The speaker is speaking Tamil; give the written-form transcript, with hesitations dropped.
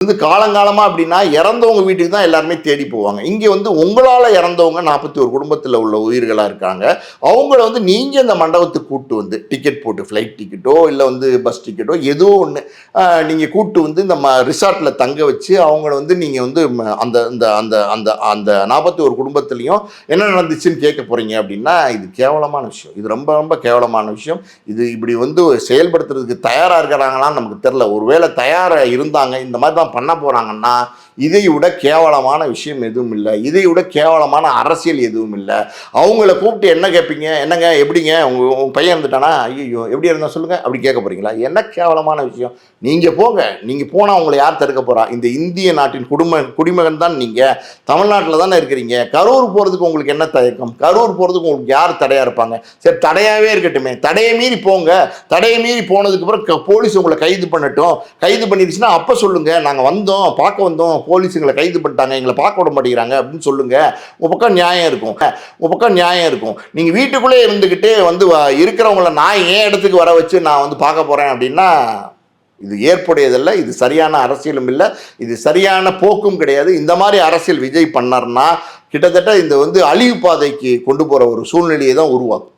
காலங்காலமா அப்படின்னா இறந்தவங்க வீட்டுக்கு தான் எல்லாருமே தேடி போவாங்க. இங்க உங்களால இறந்தவங்க 41 குடும்பத்துல உள்ள உயிர்களா இருக்காங்க. அவங்கள நீங்க இந்த மண்டபத்துக்கு கூட்டு டிக்கெட் போட்டு ஃப்ளைட் டிக்கெட்டோ இல்ல பஸ் டிக்கெட்டோ ஏதோ ஒண்ணு நீங்க கூட்டு இந்த ரிசார்ட்ல தங்க வச்சு அவங்கள நீங்க அந்த அந்த அந்த அந்த அந்த 41 குடும்பத்திலையும் என்ன நடந்துச்சுன்னு கேட்க போறீங்க அப்படின்னா இது கேவலமான விஷயம். இது ரொம்ப ரொம்ப கேவலமான விஷயம். இது இப்படி செயல்படுத்துறதுக்கு தயாரா இருக்கிறாங்களான்னு நமக்கு தெரியல. ஒருவேளை தயாரா இருந்தாங்க இந்த மாதிரி தான் பண்ண போறாங்கன்னா இதை விட கேவலமான விஷயம் எதுவும் இல்லை. இதை விட கேவலமான அரசியல் எதுவும் இல்லை. அவங்கள கூப்பிட்டு என்ன கேட்பீங்க? என்னங்க எப்படிங்க உங்க பையன் இருந்துட்டானா? ஐயோ எப்படி இருந்தா சொல்லுங்க அப்படி கேட்க போறீங்களா? என்ன கேவலமான விஷயம். நீங்க போங்க. நீங்க போனா உங்களை யார் தடுக்க போறா? இந்த இந்திய நாட்டின் குடிமகன் தான் நீங்க. தமிழ்நாட்டில் தானே இருக்கிறீங்க. கரூர் போறதுக்கு உங்களுக்கு என்ன தயக்கம்? கரூர் போறதுக்கு உங்களுக்கு யார் தடையா இருப்பாங்க? சரி தடையாவே இருக்கட்டுமே. தடையை மீறி போங்க. தடையை மீறி போனதுக்கு அப்புறம் போலீஸ் உங்களை கைது பண்ணட்டும். கைது பண்ணிடுச்சுன்னா அப்ப சொல்லுங்க நாங்க வந்தோம் பார்க்க வந்தோம், போலீஸ் எங்களை கைது பண்ணிட்டாங்க, எங்களை பார்க்க விட மாட்டேங்கிறாங்க அப்படின்னு சொல்லுங்க. உங்க பக்கம் நியாயம் இருக்கும். உங்க பக்கம் நியாயம் இருக்கும். நீங்க வீட்டுக்குள்ளே இருந்துகிட்டு இருக்கிறவங்கள நான் ஏன் இடத்துக்கு வர வச்சு நான் பார்க்க போறேன் அப்படின்னா இது ஏற்புடையதல்ல. இது சரியான அரசியலும் இல்லை. இது சரியான போக்கும் கிடையாது. இந்த மாதிரி அரசியல் விஜய் பண்ணார்னா கிட்டத்தட்ட இந்த அழிவு பாதைக்கு கொண்டு போற ஒரு சூழ்நிலையை தான் உருவாக்கும்.